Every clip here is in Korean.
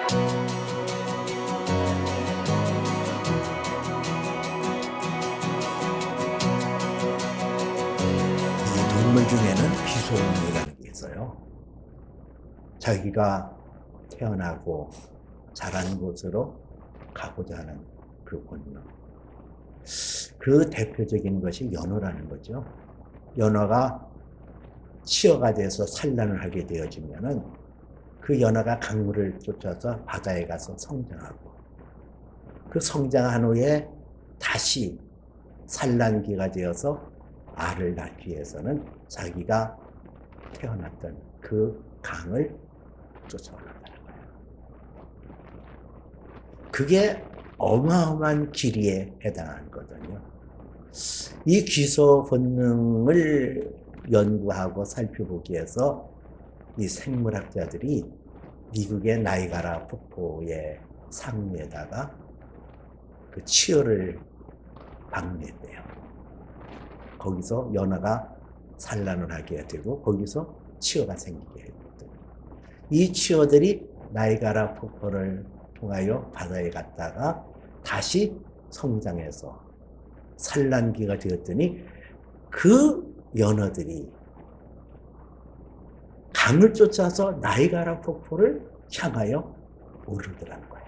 이 동물 중에는 비소문이라는 게 있어요. 자기가 태어나고 자란 곳으로 가고자 하는 그 본능. 그 대표적인 것이 연어라는 거죠. 연어가 치어가 돼서 산란을 하게 되어지면은 그 연어가 강물을 쫓아서 바다에 가서 성장하고, 그 성장한 후에 다시 산란기가 되어서 알을 낳기 위해서는 자기가 태어났던 그 강을 쫓아간다는 거예요. 그게 어마어마한 길이에 해당하거든요. 이 귀소 본능을 연구하고 살펴보기 위해서 이 생물학자들이 미국의 나이가라 폭포의 상류에다가 그 치어를 방류했대요. 거기서 연어가 산란을 하게 되고 거기서 치어가 생기게 했거든요. 이 치어들이 나이가라 폭포를 통하여 바다에 갔다가 다시 성장해서 산란기가 되었더니 그 연어들이 강을 쫓아서 나이가라 폭포를 향하여 오르더라는 거예요.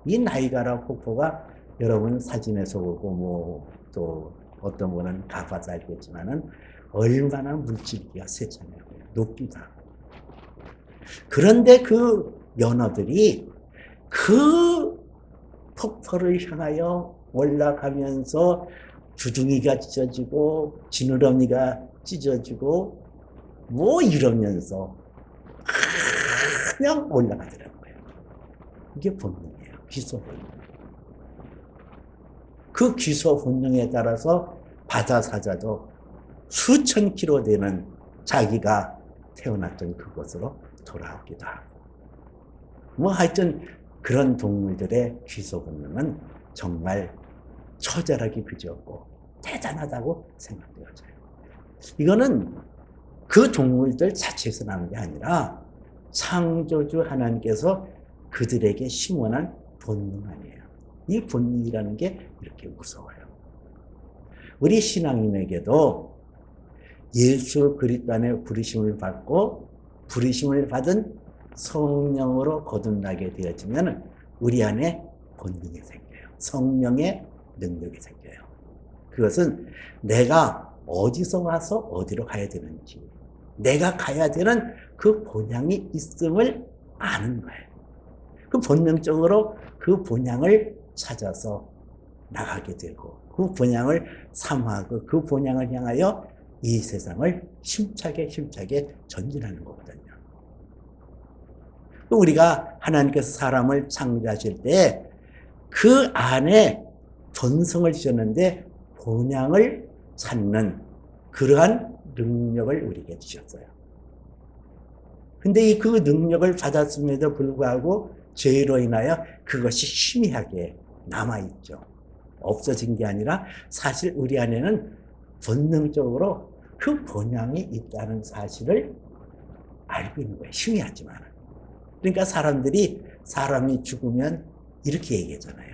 이 나이가라 폭포가 여러분 사진에서 보고 또 어떤 분은 가봐서 알겠지만은 얼마나 물줄기가 세차냐고요. 높기도 하고. 그런데 그 연어들이 그 폭포를 향하여 올라가면서 주둥이가 찢어지고 지느러미가 찢어지고 뭐 이러면서 그냥 올라가더라고요. 이게 본능이에요. 귀소 본능. 그 귀소 본능에 따라서 바다 사자도 수천 킬로 되는 자기가 태어났던 그곳으로 돌아오기도 하고. 뭐 하여튼 그런 동물들의 귀소 본능은 정말 처절하기 그지없고 대단하다고 생각되어져요. 이거는 그 동물들 자체에서 나온 게 아니라 창조주 하나님께서 그들에게 심어난 본능 아니에요. 이 본능이라는 게 이렇게 무서워요. 우리 신앙인에게도 예수 그리스도 안에 부르심을 받고 부르심을 받은 성령으로 거듭나게 되어지면 우리 안에 본능이 생겨요. 성령의 능력이 생겨요. 그것은 내가 어디서 와서 어디로 가야 되는지, 내가 가야 되는 그 본향이 있음을 아는 거예요. 그 본능적으로 그 본향을 찾아서 나가게 되고 그 본향을 삼하고 그 본향을 향하여 이 세상을 힘차게 전진하는 거거든요. 우리가 하나님께서 사람을 창조하실 때 그 안에 본성을 주셨는데 본향을 찾는 그러한 능력을 우리에게 주셨어요. 근데 그 능력을 받았음에도 불구하고 죄로 인하여 그것이 희미하게 남아있죠. 없어진 게 아니라 사실 우리 안에는 본능적으로 그 본향이 있다는 사실을 알고 있는 거예요. 희미하지만. 그러니까 사람이 죽으면 이렇게 얘기하잖아요.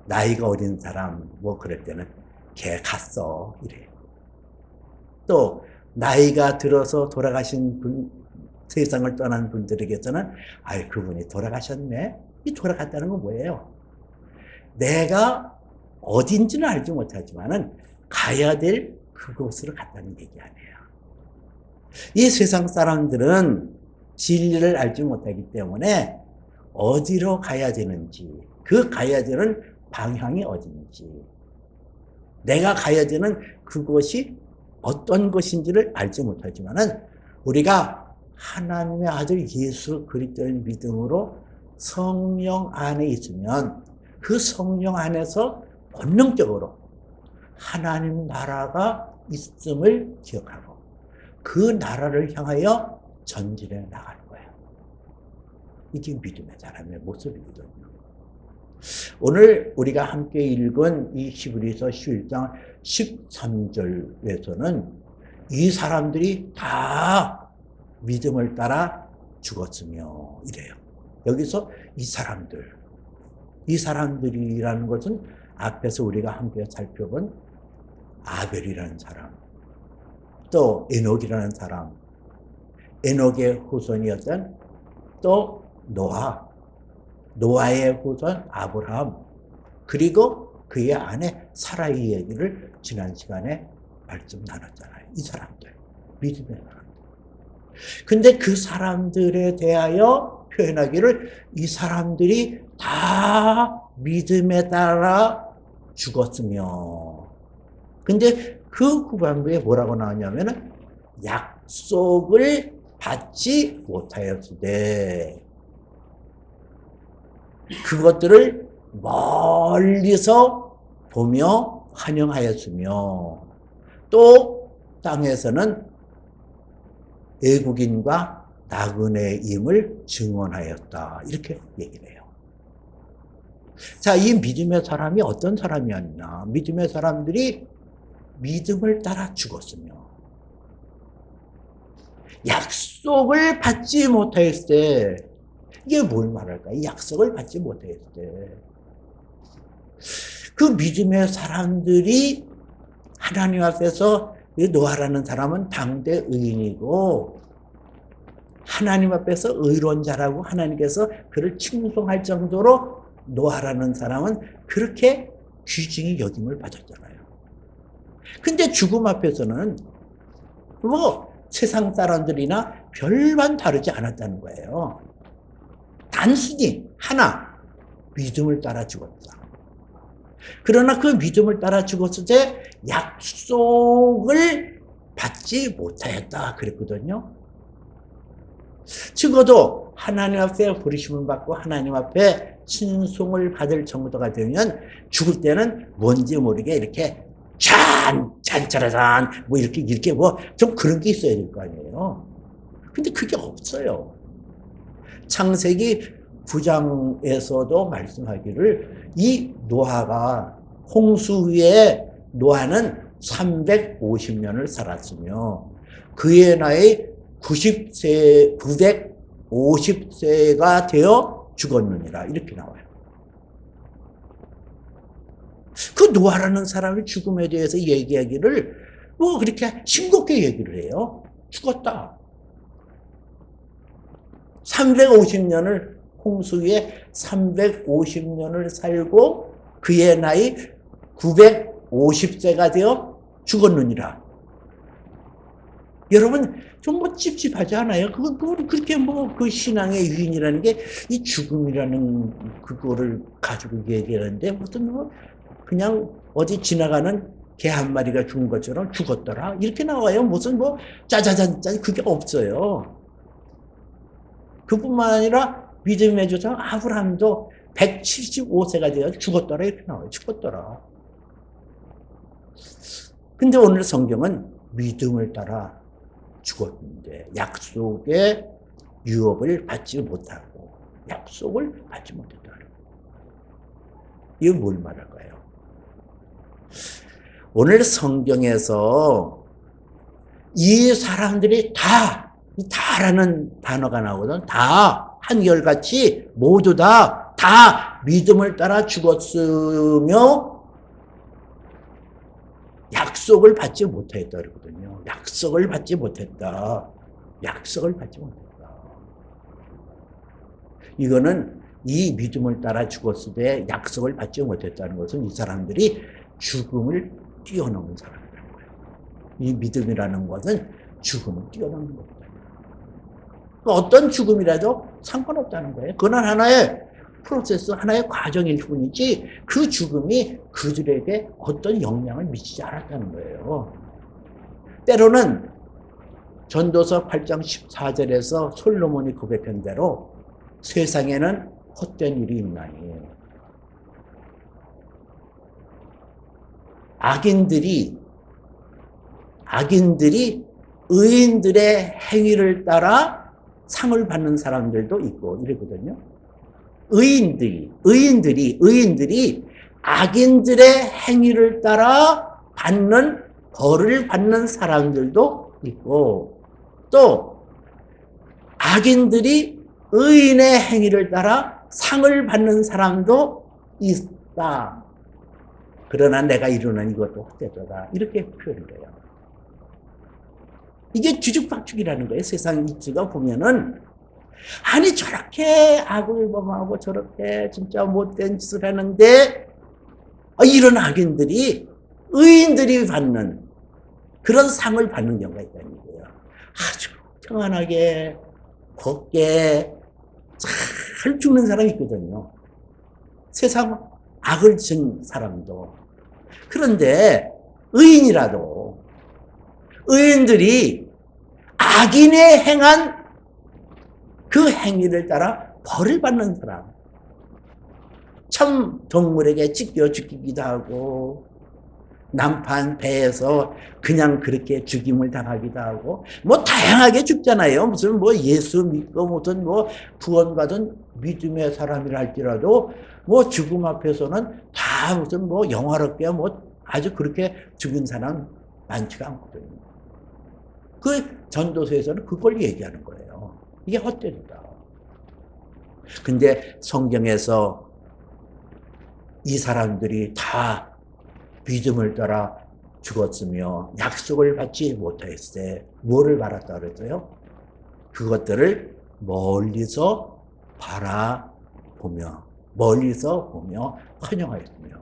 나이가 어린 사람 뭐 그럴 때는 걔 갔어 이래요. 또 나이가 들어서 돌아가신 분, 세상을 떠난 분들에게서는 아이 그분이 돌아가셨네. 이 돌아갔다는 건 뭐예요? 내가 어딘지는 알지 못하지만은 가야 될 그곳으로 갔다는 얘기 아니에요. 이 세상 사람들은 진리를 알지 못하기 때문에 어디로 가야 되는지, 그 가야 되는 방향이 어딘지, 내가 가야 되는 그곳이 어떤 것인지를 알지 못하지만은 우리가 하나님의 아들 예수 그리스도의 믿음으로 성령 안에 있으면 그 성령 안에서 본능적으로 하나님 나라가 있음을 기억하고 그 나라를 향하여 전진해 나가는 거예요. 이게 믿음의 사람의 모습이거든요. 오늘 우리가 함께 읽은 이 히브리서 11장 13절에서는 이 사람들이 다 믿음을 따라 죽었으며 이래요. 여기서 이 사람들이라는 것은 앞에서 우리가 함께 살펴본 아벨이라는 사람, 또 에녹이라는 사람, 에녹의 후손이었던 또 노아의 후손 아브라함, 그리고 그의 아내 사라이 얘기를 지난 시간에 말씀 나눴잖아요. 이 사람들, 믿음의 사람들. 근데 그 사람들에 대하여 표현하기를 이 사람들이 다 믿음에 따라 죽었으며, 근데 그 후반부에 뭐라고 나오냐면은 약속을 받지 못하였으되 그것들을 멀리서 보며 환영하였으며 또 땅에서는 애국인과 나그네임을 증언하였다. 이렇게 얘기를 해요. 자, 이 믿음의 사람이 어떤 사람이었나? 믿음의 사람들이 믿음을 따라 죽었으며 약속을 받지 못했을 때, 이게 뭘 말할까? 이 약속을 받지 못했을 때 그 믿음의 사람들이 하나님 앞에서, 노아라는 사람은 당대 의인이고 하나님 앞에서 의로운 자라고 하나님께서 그를 칭송할 정도로 노아라는 사람은 그렇게 귀중히 여김을 받았잖아요. 근데 죽음 앞에서는 뭐 세상 사람들이나 별반 다르지 않았다는 거예요. 단순히 하나, 믿음을 따라 죽었다. 그러나 그 믿음을 따라 죽었을 때 약속을 받지 못하였다 그랬거든요. 적어도 하나님 앞에 부르심을 받고 하나님 앞에 칭송을 받을 정도가 되면 죽을 때는 뭔지 모르게 이렇게 짠짜라잔 뭐 이렇게 뭐 좀 그런 게 있어야 될 거 아니에요. 근데 그게 없어요. 창세기 9장에서도 말씀하기를 이 노아가 홍수 위에 노아는 350년을 살았으며 그의 나이 950세가 되어 죽었느니라 이렇게 나와요. 그 노아라는 사람의 죽음에 대해서 얘기하기를 뭐 그렇게 싱겁게 얘기를 해요. 죽었다. 350년을 홍수 위에 350년을 살고 그의 나이 950세가 되어 죽었느니라. 여러분 좀 뭐 찝찝하지 않아요? 그걸 그렇게 뭐 그 신앙의 유인이라는 게 이 죽음이라는 그거를 가지고 얘기하는데 무슨 뭐 그냥 어디 지나가는 개 한 마리가 죽은 것처럼 죽었더라 이렇게 나와요. 무슨 뭐 짜자잔 그게 없어요. 그뿐만 아니라 믿음의 조상 아브라함도 175세가 되어 죽었더라 이렇게 나와요. 죽었더라. 근데 오늘 성경은 믿음을 따라 죽었는데 약속의 유업을 받지 못하고 약속을 받지 못했다. 이건 뭘 말할까요? 오늘 성경에서 이 사람들이 다라는 단어가 나오거든. 다 한결같이 모두 다 믿음을 따라 죽었으며 약속을 받지 못했다 그러거든요. 약속을 받지 못했다. 이거는 이 믿음을 따라 죽었을 때 약속을 받지 못했다는 것은 이 사람들이 죽음을 뛰어넘은 사람이라는 거예요. 이 믿음이라는 것은 죽음을 뛰어넘는 겁니다. 어떤 죽음이라도 상관없다는 거예요. 그건 하나의 프로세스, 하나의 과정일 뿐이지 그 죽음이 그들에게 어떤 영향을 미치지 않았다는 거예요. 때로는 전도서 8장 14절에서 솔로몬이 고백한 대로 세상에는 헛된 일이 있나니 악인들이 의인들의 행위를 따라 상을 받는 사람들도 있고 이러거든요. 의인들이 악인들의 행위를 따라 벌을 받는 사람들도 있고 또 악인들이 의인의 행위를 따라 상을 받는 사람도 있다. 그러나 내가 이루는 이것도 헛되도다. 이렇게 표현을 해요. 이게 뒤죽박죽이라는 거예요. 세상 이치가 보면은 아니 저렇게 악을 범하고 저렇게 진짜 못된 짓을 하는데 이런 악인들이 의인들이 받는 그런 상을 받는 경우가 있다는 거예요. 아주 평안하게 곱게 잘 죽는 사람이 있거든요. 세상 악을 진 사람도. 그런데 의인이라도 의인들이 악인의 행한 그 행위를 따라 벌을 받는 사람, 참 동물에게 찢겨 죽이기도 하고 난판 배에서 그냥 그렇게 죽임을 당하기도 하고 뭐 다양하게 죽잖아요. 무슨 뭐 예수 믿고 무슨 뭐 구원받은 믿음의 사람이라 할지라도 뭐 죽음 앞에서는 다 무슨 뭐 영화롭게 뭐 아주 그렇게 죽은 사람 많지가 않거든요. 그 전도서에서는 그걸 얘기하는 거예요. 이게 헛되다. 근데 성경에서 이 사람들이 다 믿음을 따라 죽었으며 약속을 받지 못했을 때 뭐를 바랐다 그랬어요? 그것들을 멀리서 보며 환영하였으며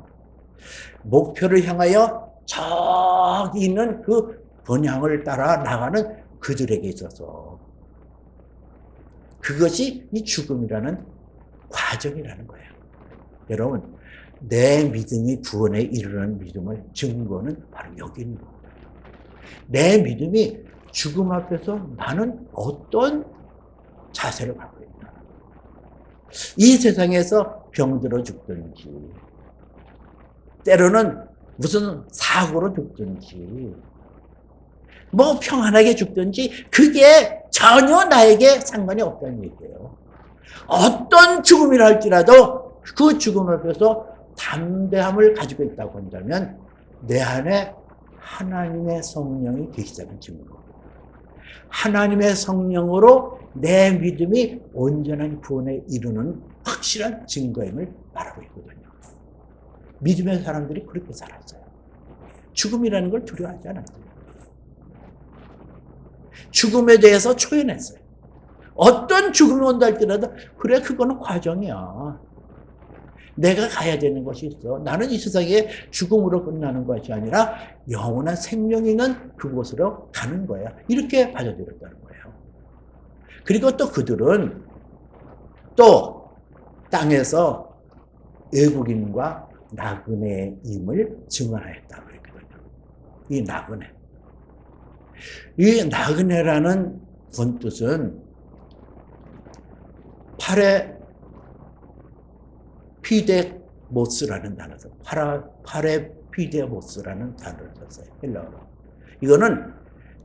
목표를 향하여 저기 있는 그 번향을 따라 나가는 그들에게 있어서 그것이 이 죽음이라는 과정이라는 거예요. 여러분, 내 믿음이 구원에 이르는 믿음의 증거는 바로 여기 있는 겁니다. 내 믿음이 죽음 앞에서 나는 어떤 자세를 갖고 있나. 이 세상에서 병들어 죽든지 때로는 무슨 사고로 죽든지 뭐 평안하게 죽든지 그게 전혀 나에게 상관이 없다는 얘기예요. 어떤 죽음이라 할지라도 그 죽음 앞에서 담대함을 가지고 있다고 한다면 내 안에 하나님의 성령이 계시다는 증거. 하나님의 성령으로 내 믿음이 온전한 구원에 이르는 확실한 증거임을 말하고 있거든요. 믿음의 사람들이 그렇게 살았어요. 죽음이라는 걸 두려워하지 않았어요. 죽음에 대해서 초연했어요. 어떤 죽음이 온다 할지라도 그래 그거는 과정이야. 내가 가야 되는 것이 있어. 나는 이 세상에 죽음으로 끝나는 것이 아니라 영원한 생명이 있는 그곳으로 가는 거야. 이렇게 받아들였다는 거예요. 그리고 또 그들은 또 땅에서 외국인과 나그네임을 증언하였다 그랬거든요. 이 나그네. 이 나그네라는 본뜻은 파레피데모스라는 단어죠. 파레피데모스라는 단어를 썼어요. 헬라어로. 이거는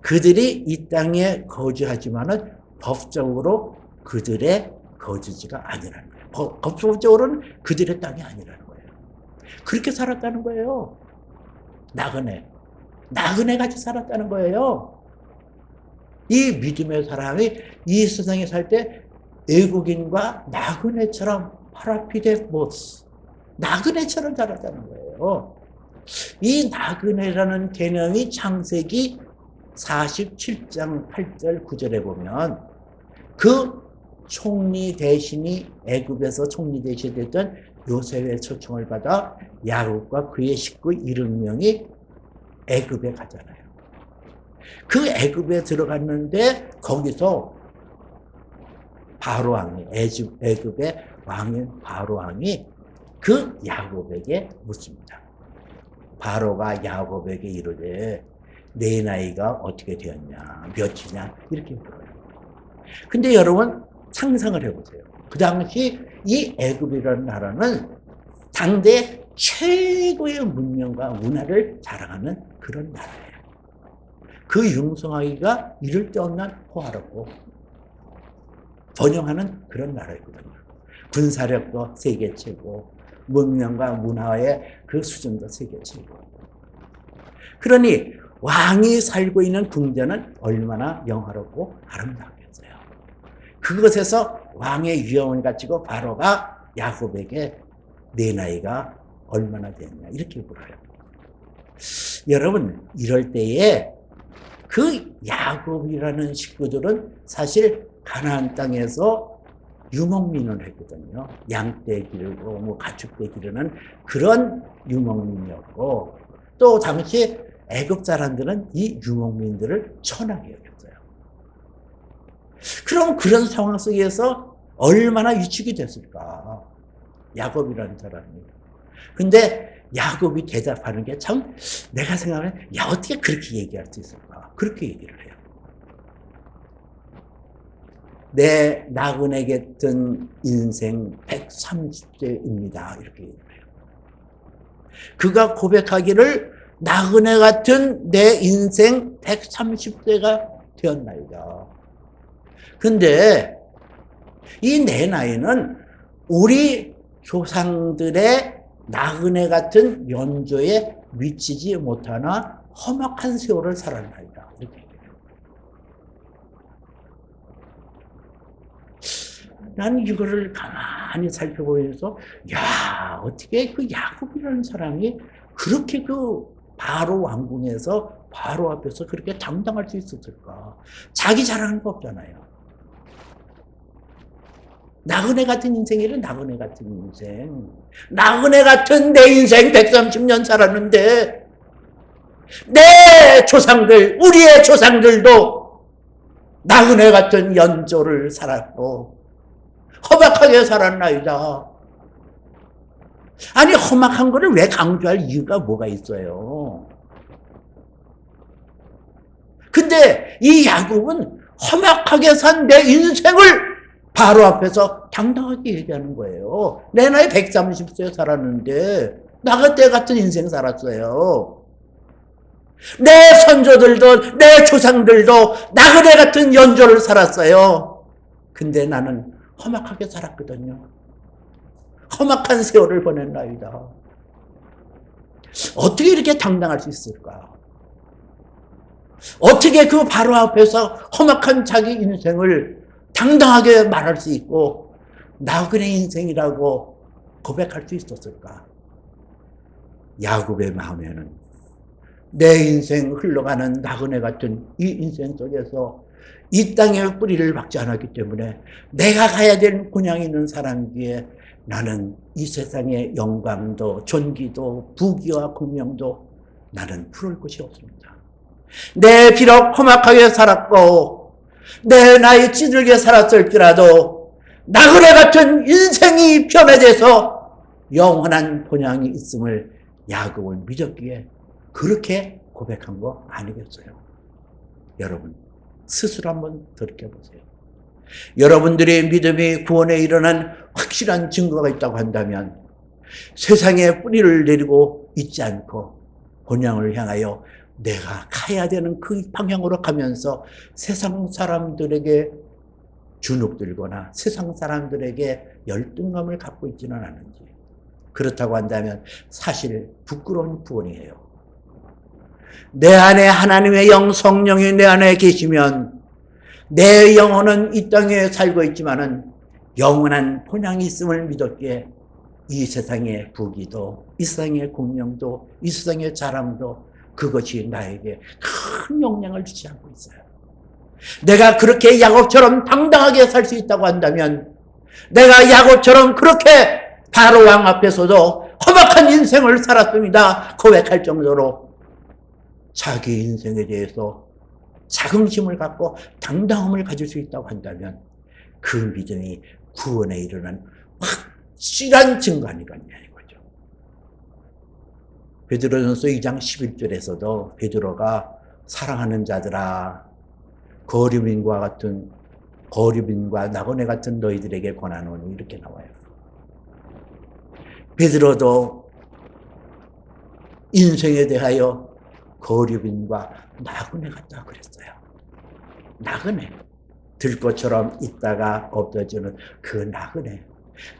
그들이 이 땅에 거주하지만은 법적으로 그들의 거주지가 아니라는 거예요. 법적으로는 그들의 땅이 아니라는 거예요. 그렇게 살았다는 거예요. 나그네 같이 살았다는 거예요. 이 믿음의 사람이 이 세상에 살 때 외국인과 나그네처럼 파라피데모스, 나그네처럼 살았다는 거예요. 이 나그네라는 개념이 창세기 47장 8절 9절에 보면 그 총리 대신이 애굽에서 총리 대신이 됐던 요셉의 초청을 받아 야곱과 그의 식구 70명이 애굽에 가잖아요. 그 애굽에 들어갔는데 거기서 바로왕이 애굽의 왕인 바로왕이 그 야곱에게 묻습니다. 바로가 야곱에게 이르되 내 나이가 어떻게 되었냐 몇이냐 이렇게 물어요. 근데 여러분 상상을 해보세요. 그 당시 이 애굽이라는 나라는 당대 최고의 문명과 문화를 자랑하는 그런 나라예요. 그 융성하기가 이를 데 없는 호화롭고 번영하는 그런 나라이거든요. 군사력도 세계 최고, 문명과 문화의 그 수준도 세계 최고. 그러니 왕이 살고 있는 궁전은 얼마나 영화롭고 아름답겠어요. 그것에서 왕의 위엄을 갖추고 바로가 야곱에게 내 나이가 얼마나 됐냐 이렇게 물어요. 여러분 이럴 때에 그 야곱이라는 식구들은 사실 가나안 땅에서 유목민을 했거든요. 양떼 기르고 뭐 가축대 기르는 그런 유목민이었고 또 당시 애굽 사람들은 이 유목민들을 천하게 여겼어요. 그럼 그런 상황 속에서 얼마나 위축이 됐을까? 야곱이라는 사람이. 근데 야곱이 대답하는 게 참 내가 생각하면 야 어떻게 그렇게 얘기할 수 있을까? 그렇게 얘기를 해요. 내 나그네 같은 인생 130세입니다. 이렇게 얘기를 해요. 그가 고백하기를 나그네 같은 내 인생 130세가 되었나이다. 근데 이 내 나이는 우리 조상들의 나그네 같은 연조에 미치지 못하나 험악한 세월을 살았나이다. 이렇게 얘기해요. 나는 이거를 가만히 살펴보면서 야 어떻게 그 야곱이라는 사람이 그렇게 그 바로 왕궁에서 바로 앞에서 그렇게 당당할 수 있었을까? 자기 자랑한 거 없잖아요. 나그네 같은 인생이래, 나그네 같은 인생. 나그네 같은 내 인생 130년 살았는데, 내 조상들, 우리의 조상들도 나그네 같은 연조를 살았고, 험악하게 살았나이다. 아니, 험악한 거를 왜 강조할 이유가 뭐가 있어요? 근데 이 야곱은 험악하게 산 내 인생을 바로 앞에서 당당하게 얘기하는 거예요. 내 나이 130세 살았는데 나그네 같은 인생 살았어요. 내 선조들도 내 조상들도 나그네 같은 연조를 살았어요. 근데 나는 험악하게 살았거든요. 험악한 세월을 보냈나이다. 어떻게 이렇게 당당할 수 있을까? 어떻게 그 바로 앞에서 험악한 자기 인생을 당당하게 말할 수 있고 나그네 인생이라고 고백할 수 있었을까? 야곱의 마음에는 내 인생 흘러가는 나그네 같은 이 인생 속에서 이 땅에 뿌리를 박지 않았기 때문에 내가 가야 될 본향이 있는 사람이기에 나는 이 세상의 영광도 존귀도 부귀와 공명도 나는 부를 것이 없습니다. 내 비록 험악하게 살았고 내 나이 찌들게 살았을지라도 나그네 같은 인생이 변해져서 영원한 본향이 있음을 야곱을 믿었기에 그렇게 고백한 거 아니겠어요? 여러분 스스로 한번 돌이켜보세요. 여러분들의 믿음이 구원에 이르는 확실한 증거가 있다고 한다면 세상에 뿌리를 내리고 있지 않고 본향을 향하여 내가 가야 되는 그 방향으로 가면서 세상 사람들에게 주눅들거나 세상 사람들에게 열등감을 갖고 있지는 않은지, 그렇다고 한다면 사실 부끄러운 구원이에요. 내 안에 하나님의 영 성령이 내 안에 계시면 내 영혼은 이 땅에 살고 있지만은 영원한 본향이 있음을 믿었기에 이 세상의 부귀도 이 세상의 공명도 이 세상의 자랑도 그것이 나에게 큰 영향을 주지 않고 있어요. 내가 그렇게 야곱처럼 당당하게 살 수 있다고 한다면 내가 야곱처럼 그렇게 바로 왕 앞에서도 험악한 인생을 살았습니다 고백할 정도로 자기 인생에 대해서 자긍심을 갖고 당당함을 가질 수 있다고 한다면 그 믿음이 구원에 이르는 확실한 증거 아니겠냐 이거죠. 베드로전서 2장 11절에서도 베드로가 사랑하는 자들아 거류민과 나그네 같은 너희들에게 권하노니 이렇게 나와요. 베드로도 인생에 대하여 거류민과 나그네 같다 그랬어요. 나그네 들꽃처럼 있다가 없어지는 그 나그네.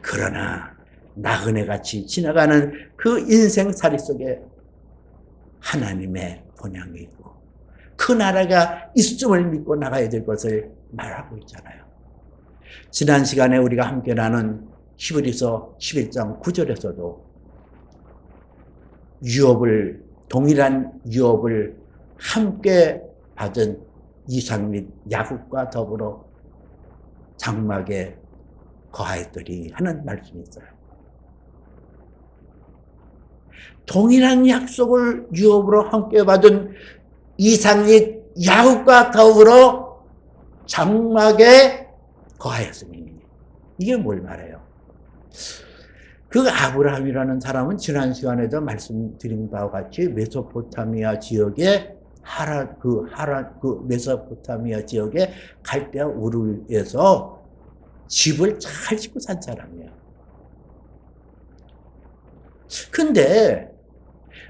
그러나 나그네같이 지나가는 그 인생살이 속에 하나님의 본향이 있고 그 나라가 있음을 믿고 나가야 될 것을 말하고 있잖아요. 지난 시간에 우리가 함께 나눈 히브리서 11장 9절에서도 동일한 유업을 함께 받은 이삭 및 야곱과 더불어 장막에 거하였더니 하는 말씀이 있어요. 동일한 약속을 유업으로 함께 받은 이삭 및 야곱과 더불어 장막에 거하였으니, 이게 뭘 말해요? 그 아브라함이라는 사람은 지난 시간에도 말씀드린 바와 같이 메소포타미아 지역에 메소포타미아 지역에 갈대아 우르에서 집을 잘 짓고 산 사람이에요. 근데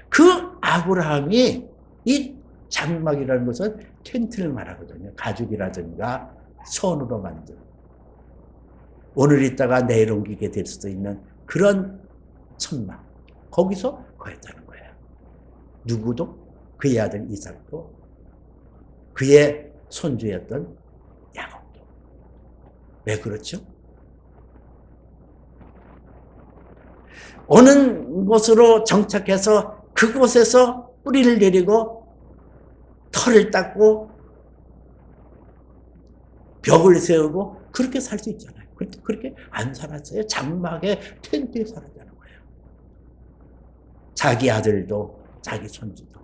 그 아브라함이 이 장막이라는 것은 텐트를 말하거든요. 가죽이라든가 선으로 만든, 오늘 있다가 내일 옮기게 될 수도 있는 그런 천막, 거기서 거했다는 거예요. 누구도? 그의 아들 이삭도, 그의 손주였던 야곱도. 왜 그렇죠? 어느 곳으로 정착해서 그곳에서 뿌리를 내리고 털을 닦고 벽을 세우고 그렇게 살 수 있잖아요. 그렇게 안 살았어요. 장막에 텐트에 살았다는 거예요. 자기 아들도 자기 손주도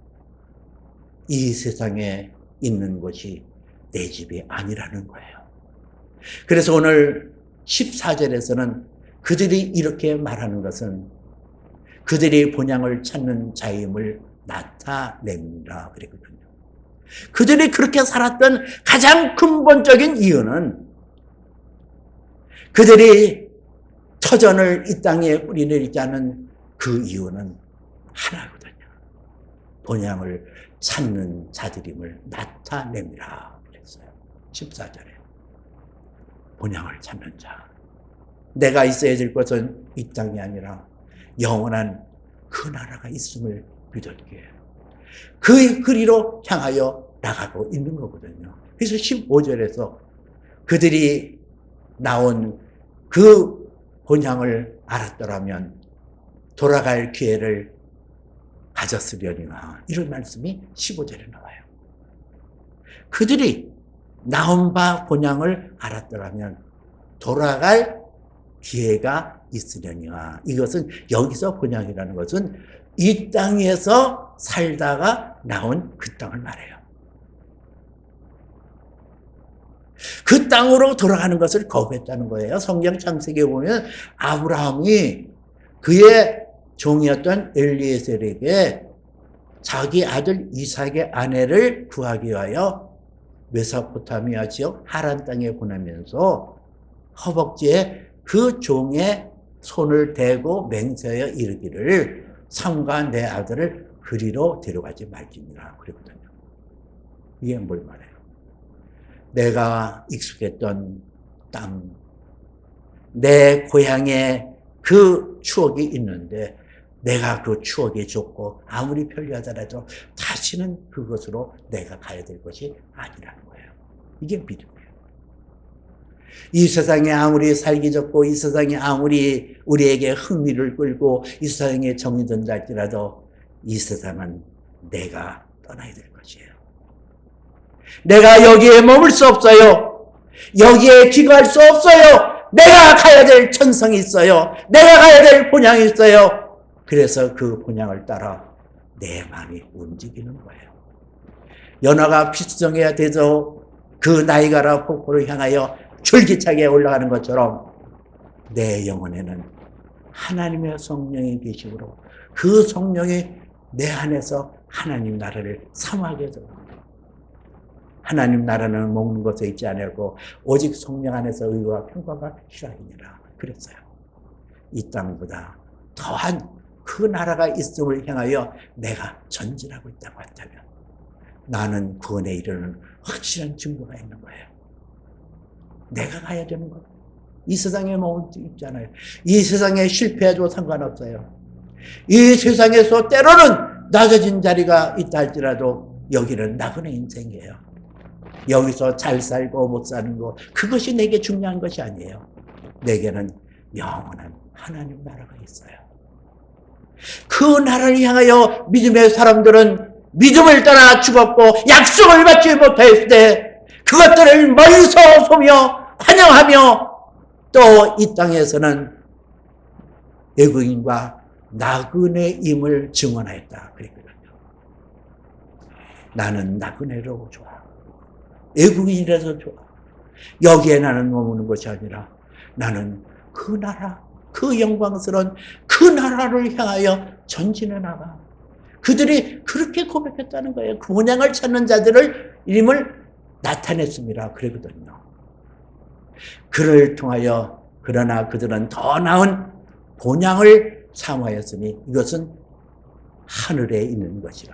이 세상에 있는 곳이 내 집이 아니라는 거예요. 그래서 오늘 14절에서는 그들이 이렇게 말하는 것은 그들이 본향을 찾는 자임을 나타냅니다. 그랬거든요. 그들이 그렇게 살았던 가장 근본적인 이유는 그들이 터전을 이 땅에 뿌리내리지 않은 그 이유는 하나거든요. 본향을 찾는 자들임을 나타냅니다. 그랬어요. 14절에. 본향을 찾는 자. 내가 있어야 될 것은 이 땅이 아니라 영원한 그 나라가 있음을 믿었기에 그 그리로 향하여 나가고 있는 거거든요. 그래서 15절에서 그들이 나온 그 본향을 알았더라면 돌아갈 기회를 가졌으려니와, 이런 말씀이 15절에 나와요. 그들이 나온 바 본향을 알았더라면 돌아갈 기회가 있으려니와, 이것은 여기서 본향이라는 것은 이 땅에서 살다가 나온 그 땅을 말해요. 그 땅으로 돌아가는 것을 거부했다는 거예요. 성경 창세기에 보면 아브라함이 그의 종이었던 엘리에셀에게 자기 아들 이삭의 아내를 구하기 위하여 메소포타미아 지역 하란 땅에 보내면서 허벅지에 그 종의 손을 대고 맹세하여 이르기를 삼가 내 아들을 그리로 데려가지 말지니라 그랬거든요. 이게 뭘 말해요? 내가 익숙했던 땅, 내 고향에 그 추억이 있는데 내가 그 추억이 좋고 아무리 편리하더라도 다시는 그것으로 내가 가야 될 것이 아니라는 거예요. 이게 믿음이에요. 이 세상에 아무리 살기 좋고 이 세상에 아무리 우리에게 흥미를 끌고 이 세상에 정이 든다 할지라도 이 세상은 내가 떠나야 될 것이에요. 내가 여기에 머물 수 없어요. 여기에 귀가할 수 없어요. 내가 가야 될 천성이 있어요. 내가 가야 될 본향이 있어요. 그래서 그 본향을 따라 내 마음이 움직이는 거예요. 연화가 피수정해야 되죠. 그 나이가라 폭포를 향하여 줄기차게 올라가는 것처럼 내 영혼에는 하나님의 성령이 계시므로 그 성령이 내 안에서 하나님 나라를 사모하게 해줍니다. 하나님 나라는 먹는 것에 있지 않고 오직 성령 안에서 의와 평강과 희락이니라 그랬어요. 이 땅보다 더한 그 나라가 있음을 향하여 내가 전진하고 있다고 한다면 나는 구원에 이르는 확실한 증거가 있는 거예요. 내가 가야 되는 거. 이 세상에 뭐 있잖아요. 이 세상에 실패해도 상관없어요. 이 세상에서 때로는 낮아진 자리가 있다 할지라도 여기는 나그네 인생이에요. 여기서 잘 살고 못 사는 거, 그것이 내게 중요한 것이 아니에요. 내게는 영원한 하나님 나라가 있어요. 그 나라를 향하여 믿음의 사람들은 믿음을 따라 죽었고 약속을 받지 못했을 때 그것들을 멀리서 보며 환영하며 또 이 땅에서는 외국인과 나그네임을 증언하였다. 그랬거든요. 나는 나그네로 좋아. 외국인이라서 좋아. 여기에 나는 머무는 것이 아니라 나는 그 나라, 그 영광스러운 그 나라를 향하여 전진해 나가. 그들이 그렇게 고백했다는 거예요. 그 본향을 찾는 자들을 이름을 나타냈습니다. 그러거든요. 그를 통하여 그러나 그들은 더 나은 본향을 사모하였으니 이것은 하늘에 있는 것이라.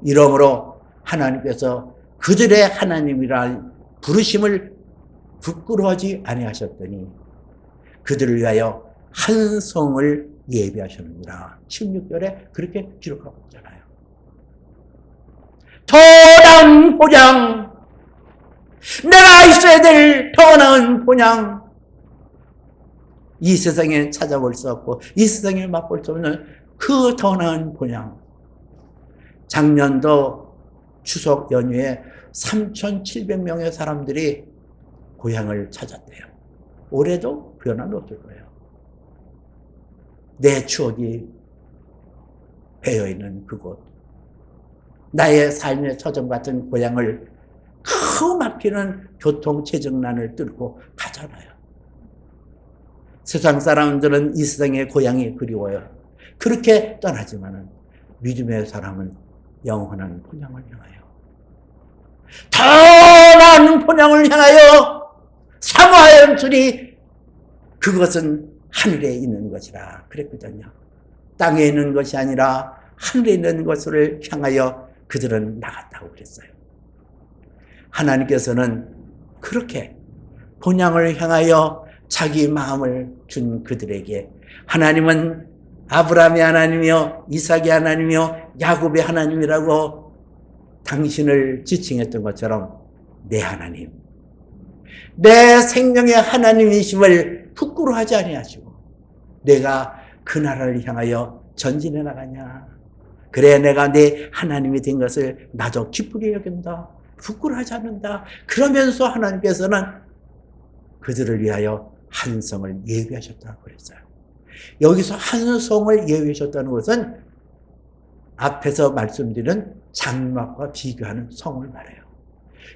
이러므로 하나님께서 그들의 하나님이란 부르심을 부끄러워하지 아니하셨더니 그들을 위하여 한 성을 예비하셨느니라. 16절에 그렇게 기록하고 있잖아요. 더 나은 본향, 내가 있어야 될 더 나은 본향, 이 세상에 찾아볼 수 없고 이 세상에 맛볼 수 없는 그 더 나은 본향. 작년도 추석 연휴에 3,700명의 사람들이 고향을 찾았대요. 올해도 변화는 없을 거예요. 내 추억이 배어있는 그곳, 나의 삶의 처정 같은 고향을 그 막히는 교통체증난을 뚫고 가잖아요. 세상 사람들은 이 세상의 고향이 그리워요. 그렇게 떠나지만은 믿음의 사람은 영원한 본향을 향하여, 더 나은 본향을 향하여 사모하였으니 그것은 하늘에 있는 것이라 그랬거든요. 땅에 있는 것이 아니라 하늘에 있는 것을 향하여 그들은 나갔다고 그랬어요. 하나님께서는 그렇게 본향을 향하여 자기 마음을 준 그들에게, 하나님은 아브라함의 하나님이요 이삭의 하나님이요 야곱의 하나님이라고 당신을 지칭했던 것처럼 내 하나님, 내 생명의 하나님이심을 부끄러워하지 아니하시고 내가 그 나라를 향하여 전진해 나가냐, 그래 내가 내 하나님이 된 것을 나도 기쁘게 여긴다, 부끄러워하지 않는다. 그러면서 하나님께서는 그들을 위하여 한 성을 예비하셨다고 그랬어요. 여기서 한 성을 예비하셨다는 것은 앞에서 말씀드린 장막과 비교하는 성을 말해요.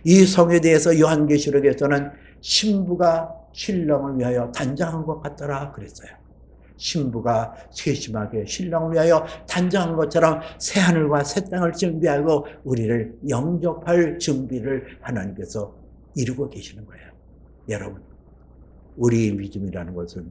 이 성에 대해서 요한계시록에서는 신부가 신랑을 위하여 단장한 것 같더라 그랬어요. 신부가 세심하게 신랑을 위하여 단장한 것처럼 새하늘과 새 땅을 준비하고 우리를 영접할 준비를 하나님께서 이루고 계시는 거예요. 여러분, 우리 믿음이라는 것은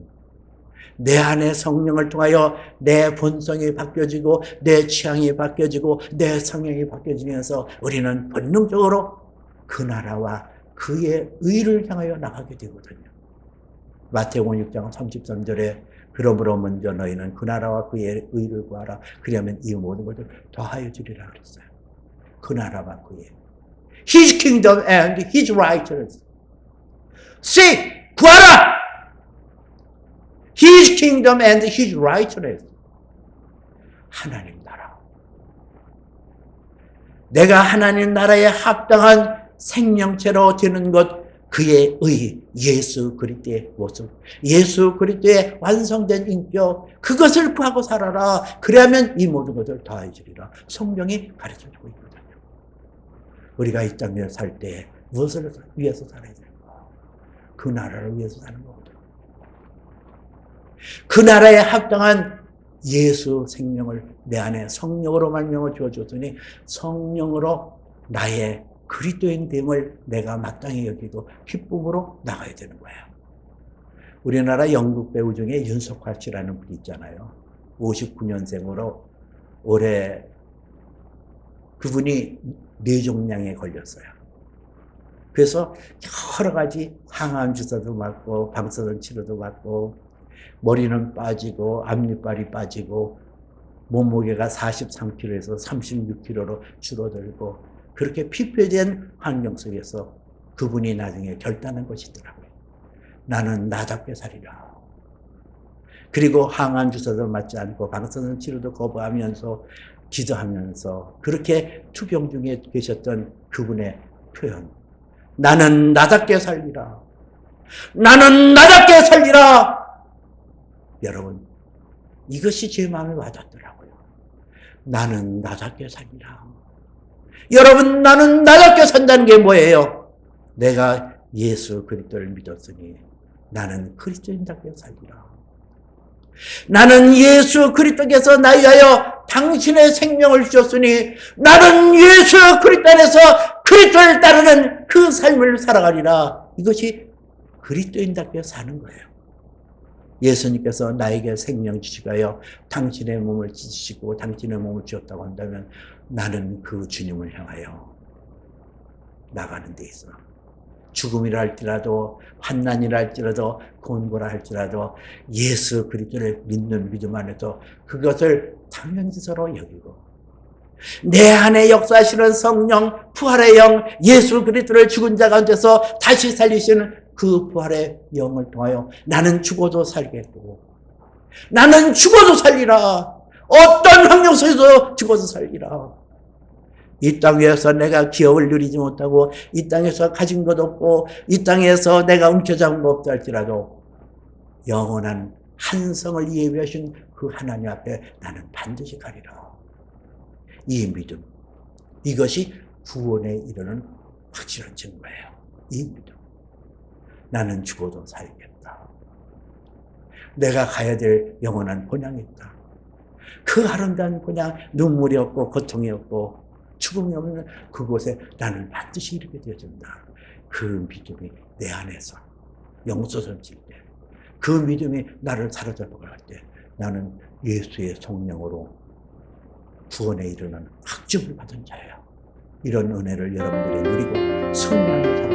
내 안에 성령을 통하여 내 본성이 바뀌어지고 내 취향이 바뀌어지고 내 성향이 바뀌어지면서 우리는 본능적으로 그 나라와 그의 의를 향하여 나가게 되거든요. 마태복음 6장 33절에 그러므로 먼저 너희는 그 나라와 그의 의를 구하라. 그러면 이 모든 것을 더하여 주리라 그랬어요. 그 나라와 그의 His kingdom and His righteousness. Seek, 구하라. His kingdom and His righteousness. 하나님 나라. 내가 하나님 나라에 합당한 생명체로 되는 것, 그의 의, 예수 그리스도의 모습, 예수 그리스도의 완성된 인격, 그것을 구하고 살아라. 그러면 이 모든 것을 더하여 주리라. 성경이 가르쳐주고 있거든요. 우리가 이 땅에 살 때 무엇을 위해서 살아야 될까? 그 나라를 위해서 사는 거거든요. 그 나라에 합당한 예수 생명을 내 안에 성령으로 말미암아 주어줬으니 성령으로 나의 그리스도인 됨을 내가 마땅히 여기고 기쁨으로 나가야 되는 거예요. 우리나라 연극 배우 중에 윤석화 씨라는 분이 있잖아요. 59년생으로 올해 그분이 뇌종양에 걸렸어요. 그래서 여러 가지 항암 주사도 맞고 방사선 치료도 받고 머리는 빠지고 앞니빨이 빠지고 몸무게가 43kg에서 36kg로 줄어들고 그렇게 피폐된 환경 속에서 그분이 나중에 결단한 것이더라고요. 나는 나답게 살리라. 그리고 항암 주사도 맞지 않고 방사선 치료도 거부하면서 기도하면서 그렇게 투병 중에 계셨던 그분의 표현. 나는 나답게 살리라. 나는 나답게 살리라. 여러분, 이것이 제 마음에 와닿더라고요. 나는 나답게 살리라. 여러분, 나는 나답게 산다는 게 뭐예요? 내가 예수 그리스도를 믿었으니 나는 그리스도인답게 살리라. 나는 예수 그리스도께서 나에 위하여 당신의 생명을 주셨으니 나는 예수 그리스도 안에서 그리스도를 따르는 그 삶을 살아가리라. 이것이 그리스도인답게 사는 거예요. 예수님께서 나에게 생명 주시가요 당신의 몸을 찢으시고 당신의 몸을 주었다고 한다면 나는 그 주님을 향하여 나가는 데 있어. 죽음이라 할지라도 환난이라 할지라도 곤고라 할지라도 예수 그리스도를 믿는 믿음 안에서 그것을 당연지서로 여기고 내 안에 역사하시는 성령 부활의 영 예수 그리스도를 죽은 자 가운데서 다시 살리시는 그 부활의 영을 통하여 나는 죽어도 살겠고 나는 죽어도 살리라. 어떤 환경 속에서 죽어도 살리라. 이 땅에서 내가 기업을 누리지 못하고 이 땅에서 가진 것 없고 이 땅에서 내가 움켜잡은 것 없다 할지라도 영원한 한성을 예비하신 그 하나님 앞에 나는 반드시 가리라. 이 믿음, 이것이 구원에 이르는 확실한 증거예요. 이 믿음. 나는 죽어도 살겠다. 내가 가야 될 영원한 본향이 있다. 그 아름다운 본향, 눈물이 없고 고통이 없고 죽음이 없는 그곳에 나는 반드시 이르게 되어진다. 그 믿음이 내 안에서 영소선칠 때, 그 믿음이 나를 사로잡아갈 때 나는 예수의 성령으로 구원에 이르는 확증을 받은 자예요. 이런 은혜를 여러분들이 누리고 승리하는